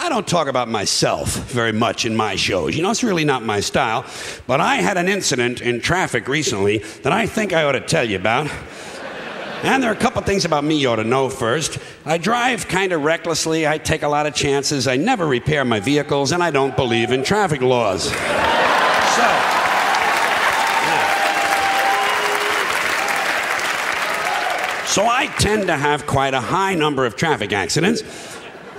I don't talk about myself very much in my shows. You know, it's really not my style. But I had an incident in traffic recently that I think I ought to tell you about. And there are a couple things about me you ought to know first. I drive kind of recklessly. I take a lot of chances. I never repair my vehicles, and I don't believe in traffic laws. So I tend to have quite a high number of traffic accidents.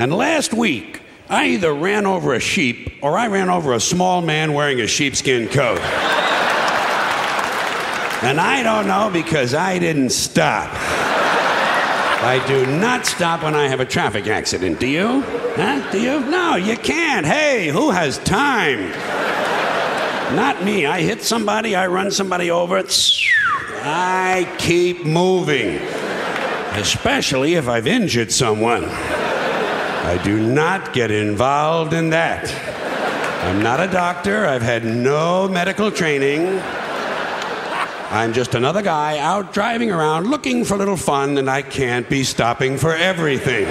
And last week, I either ran over a sheep or I ran over a small man wearing a sheepskin coat. And I don't know because I didn't stop. I do not stop when I have a traffic accident. Do you? Huh? Do you? No, you can't. Hey, who has time? Not me. I hit somebody, I run somebody over. I keep moving. Especially if I've injured someone. I do not get involved in that. I'm not a doctor. I've had no medical training. I'm just another guy out driving around looking for a little fun, and I can't be stopping for everything.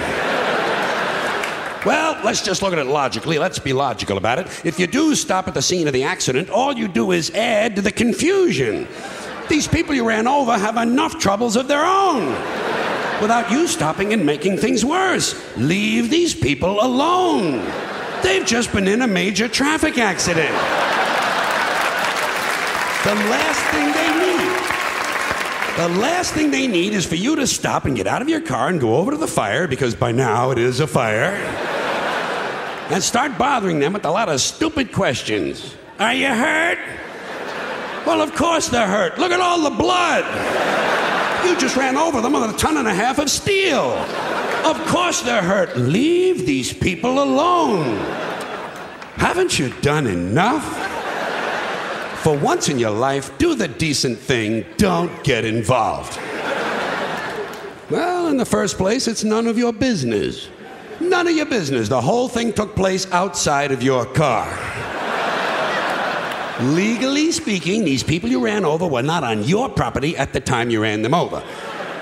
Well, let's just look at it logically. Let's be logical about it. If you do stop at the scene of the accident, all you do is add to the confusion. These people you ran over have enough troubles of their own without you stopping and making things worse. Leave these people alone. They've just been in a major traffic accident. The last thing they need is for you to stop and get out of your car and go over to the fire, because by now it is a fire, and start bothering them with a lot of stupid questions. Are you hurt? Well, of course they're hurt. Look at all the blood. You just ran over them with 1.5 tons of steel. Of course they're hurt. Leave these people alone. Haven't you done enough? For once in your life, do the decent thing. Don't get involved. Well, in the first place, it's none of your business. None of your business. The whole thing took place outside of your car. Legally speaking, these people you ran over were not on your property at the time you ran them over.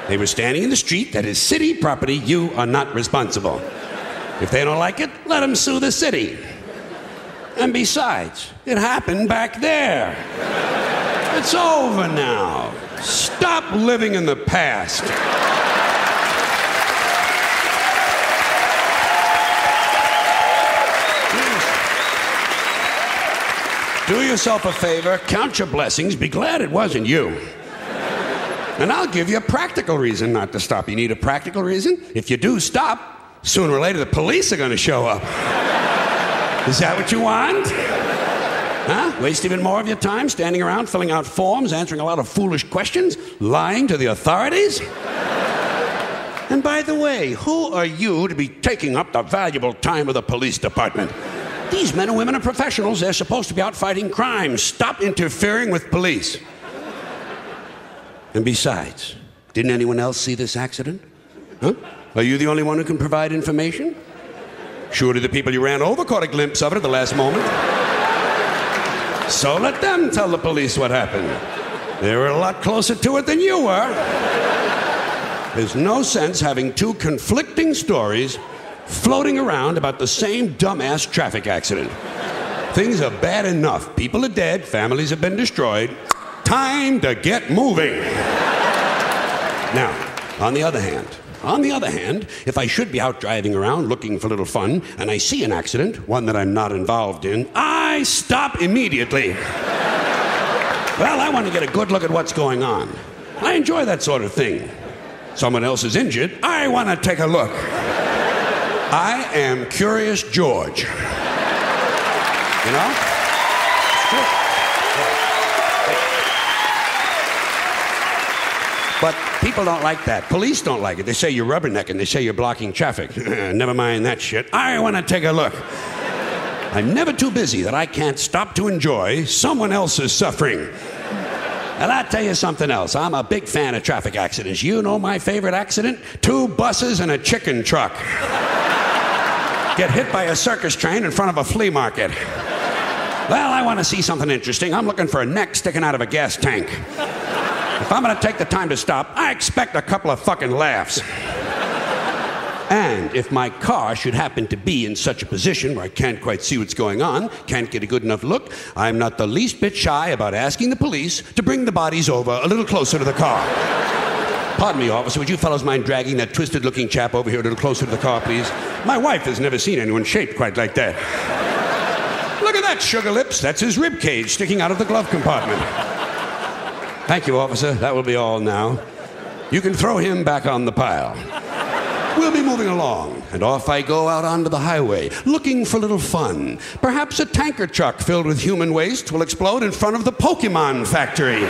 They were standing in the street that is city property. You are not responsible. If they don't like it, let them sue the city. And besides, it happened back there. It's over now. Stop living in the past. Do yourself a favor, count your blessings, be glad it wasn't you. And I'll give you a practical reason not to stop. You need a practical reason? If you do stop, sooner or later the police are going to show up. Is that what you want? Huh? Waste even more of your time standing around filling out forms, answering a lot of foolish questions, lying to the authorities? And by the way, who are you to be taking up the valuable time of the police department? These men and women are professionals. They're supposed to be out fighting crime. Stop interfering with police. And besides, didn't anyone else see this accident? Huh? Are you the only one who can provide information? Surely the people you ran over caught a glimpse of it at the last moment. So let them tell the police what happened. They were a lot closer to it than you were. There's no sense having two conflicting stories floating around about the same dumbass traffic accident. Things are bad enough. People are dead. Families have been destroyed. Time to get moving. Now, on the other hand, if I should be out driving around looking for a little fun and I see an accident, one that I'm not involved in, I stop immediately. Well, I want to get a good look at what's going on. I enjoy that sort of thing. Someone else is injured, I want to take a look. I am Curious George. You know? It's true. But people don't like that. Police don't like it. They say you're rubbernecking. They say you're blocking traffic. Never mind that shit. I want to take a look. I'm never too busy that I can't stop to enjoy someone else's suffering. And I'll tell you something else. I'm a big fan of traffic accidents. You know my favorite accident? 2 buses and a chicken truck. Get hit by a circus train in front of a flea market. Well, I want to see something interesting. I'm looking for a neck sticking out of a gas tank. If I'm going to take the time to stop, I expect a couple of fucking laughs. And if my car should happen to be in such a position where I can't quite see what's going on, can't get a good enough look, I'm not the least bit shy about asking the police to bring the bodies over a little closer to the car. Pardon me, officer, would you fellows mind dragging that twisted-looking chap over here a little closer to the car, please? My wife has never seen anyone shaped quite like that. Look at that, sugar lips. That's his rib cage sticking out of the glove compartment. Thank you, officer. That will be all now. You can throw him back on the pile. We'll be moving along, and off I go out onto the highway, looking for a little fun. Perhaps a tanker truck filled with human waste will explode in front of the Pokemon factory.